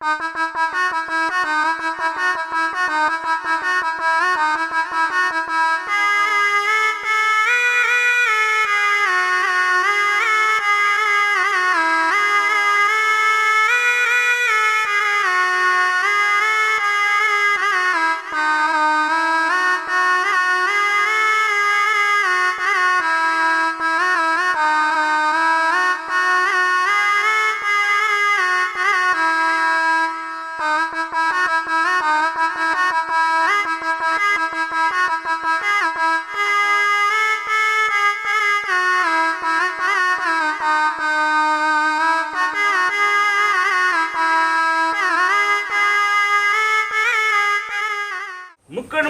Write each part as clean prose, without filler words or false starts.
মুখের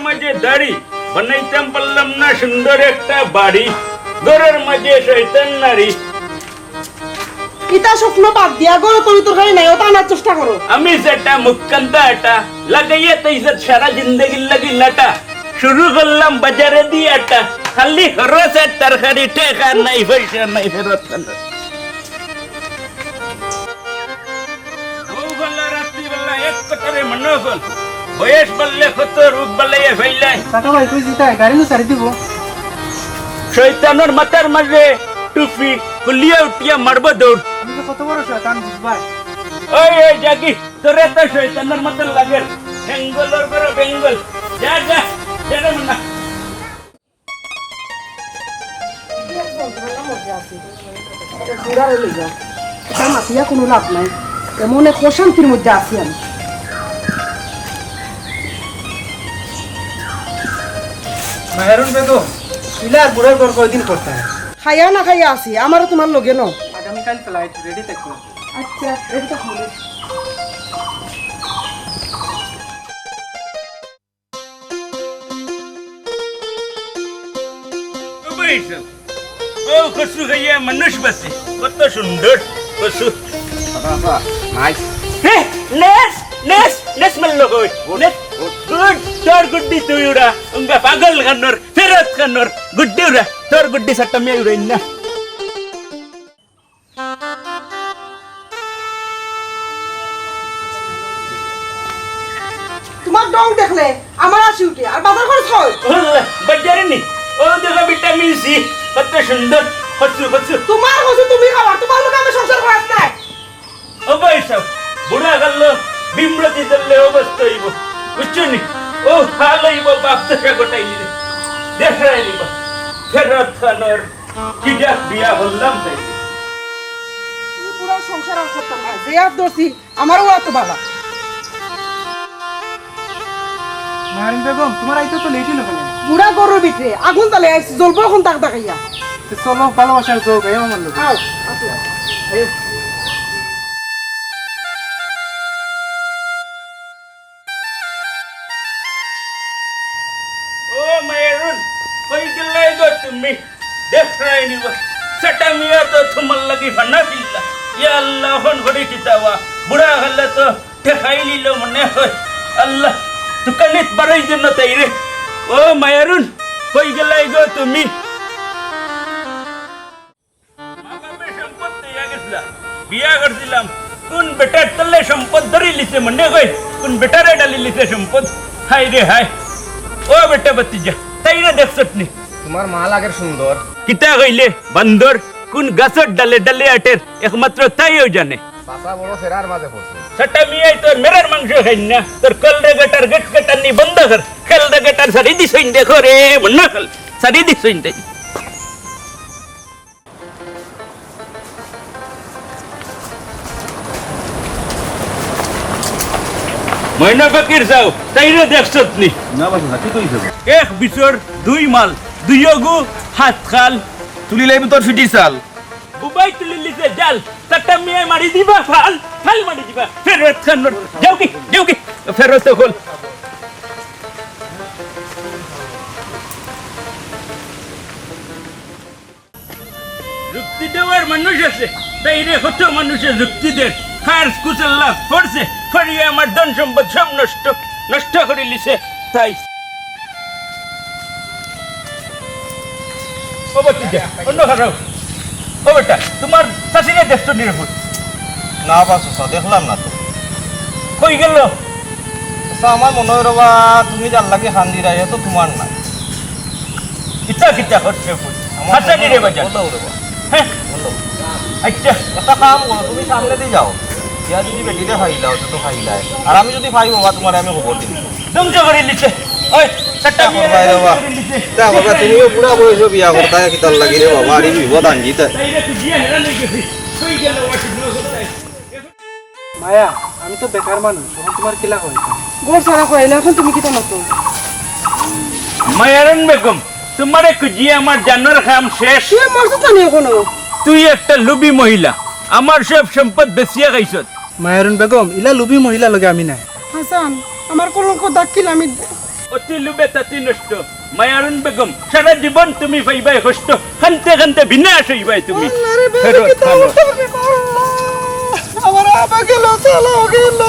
মাঝে দাড়ি বানাইতাম পারলাম না সুন্দর একটা বাড়ি, ঘরের মাঝে শয়তান নারী। ইতা স্বপ্ন বাদ দিয়া গরো তরকারি নাই ওটা আনার চেষ্টা করো। আমি সেটা মুখকান্তা আটা লাগাইয়া তাইছে সারা জিন্দগি লাগি লাটা, শুরু করলাম বাজারে দিয়ে আটা, খালি খরচের তরকারি টেকা নাই পয়সা নাই ফেরত না। বউবেলা রাত্রিবেলা এক কথারে মনে হল, বয়স বললে কত রূপ বলাইয়া ফেললাই। কাকা ভাই কই জিতা গাড়ি নো সারি দিব। শয়তানের মাথার মাঝে টুপি কুলিয়া উঠিয়া মারব দৌড়। আমি তো কত বড় শয়তান বুঝবাই। ওই ওই জাগি তোরে তো শয়তানের মতন লাগে, বেঙ্গলের বড় বেঙ্গল। যা যা ছেড়ে না। মাতিয়া কোনো লাভ নাই, এমন এক অশান্তির মধ্যে আছি আমি। মেহরুন বেগম ইলা বুড়ার ঘর কয়দিন করতে হয়? খাইয়া না খাইয়া আছি, আমারও তোমার লগে ন। আগামীকাল ফ্লাইট রেডি থাকো। আচ্ছা এটা ভালো। ও কসু খাইয়া মানুষ বাসে, কত সুন্দর কসু। নাইস। হে নেস নেস নেস মাল্লো কই নেস গুড তোর গুড্ডি তুই উড়া উঙ্গা পাগল খানোর ফেরত খানোর গুড্ডি উড়া তোর গুড্ডি সাট্টা মে উড়াইন না। তোমার ডং দেখলে আমার আসি উঠে আর বাজার খরচ হয়। বাজারে নি ও দেখো ভিটামিন সি কত সুন্দর কসু কসু। তোমার হচ্ছে তুমি খাবার, তোমার লোক আমি সংসার করার নাই। ও বৈশাখ বুড়া গেল বিমরতি দিলে অবস্থা হইব বুঝছো নি। ও হাল হইব বাপ দেখা গোটাই নিলে দেখাই নিব ফেরত খানোর কি যাক বিয়া হলাম তাই। তুমি পুরো সংসার আর করতাম না, যে আর দোষী আমারও এত ভালো। মেহরুন বেগম তোমার আইতে তো লেট হলো কেন? বুড়া গরুর ভিতরে আগুন তালে আইছি, জ্বলবো এখন তাক তাকাইয়া। তো চলো ভালোবাসার যোগ এই আমার লোক। আও আসো। ও মেরুন কই গেলে গো তুমি দেখাই নিব সেটা মিয়া তো তোমার লাগি ভান্না দিলা। ইয়া আল্লাহ হন ঘড়ি কিতাওয়া বুড়া হলে তো দেখাই নিল মনে হয়। আল্লাহ তুকানিত বাড়াই জন্য তাই রে। ও মেরুন কই গেলে গো তুমি? বিয়া করছিলাম কোন বেটার তলে সম্পদ ধরে লিছে মনে হয়, কোন বেটারে ডালি লিছে সম্পদ। হাই রে হাই ও বেটা বাতিজা তাই রে দেখছত নি তোমার মা লাগের সুন্দর। কিতা কইলে বান্দর কোন গাছের ডালে ডালে আটের একমাত্র তাইও জানে। পাতা বড় ফেরার মাঝে পড়ছে। সেটা মিয়াই তোর মেরার মাংস খাই না, তোর কলরে গেটার গেট গেটার নি বন্ধ কর, খেলরে গেটার সারি দিছইন দেখো রে মন্না খেল সারি দিছইন দেই। ময়না ফকির যাও তাই রে দেখছত নি না বাসু না কি কইছ এক বিচর দুই মাল দুই গু হাত খাল তুলি লাইব তোর ফিটি চাল উবাই তুলি লিছে জাল তাটা মিয়া মারি দিবা ফাল ফাল মারি দিবা ফেরত খান যাও কি ফেরত হল। যুক্তি দেওয়ার মানুষ আছে তাই রে কত মানুষের যুক্তি দেন হার কুচল্লা পড়ছে ফরিয়ে আমার ধন সম্পদ সব নষ্ট করে লিছে তাই। ও বাচ্চা অন্য খারাপ ও বেটা তোমার শাশুড়ি দেখছো নিরাপদ না বাসু দেখলাম না তো কই গেল আচ্ছা আমার মনে হয় রবা তুমি যার লাগে হান্দি রায় তো তোমার নাই কিতা কিতা হচ্ছে হাসানি রে বাজান বলো রবা হ্যাঁ বলো আচ্ছা একটা কাম করো তুমি সামনে দিয়ে যাও ইয়া যদি বেটিতে ফাইলাও তো ফাইলাই আর আমি যদি ফাইব বাবা তোমার আমি খবর দিন ধ্বংস করে লিছে ওই সেটা করবাই বাবা তা বাবা তুমিও পুরা বয়স বিয়া করতা কি তার লাগি রে বাবা আরে বিপদ আনজিতে মায়া আমি তো বেকার মানুষ তখন তোমার কিলা কইতাম গোর সারা কইলে এখন তুমি কিতা মতো মায়ারন বেগম তোমারে কুজিয়ে আমার জানার খাম শেষ তুই মরছো তো নিয়ে কোনো তুই একটা লুবি মহিলা আমার সব সম্পদ বেচিয়া খাইছত মায়ারুন বেগম ইলা লুবি মহিলা লগে আমি নাই হাসান আমার কলঙ্ক দাখিল আমি অতি লুবে তাতি নষ্ট মায়ারন বেগম সারা জীবন তুমি পাইবাই কষ্ট খানতে খানতে বিনাশ হইবাই তুমি আল্লাহ রে ফেরত বেটা খানো। আমার আবা গেল চালা গেল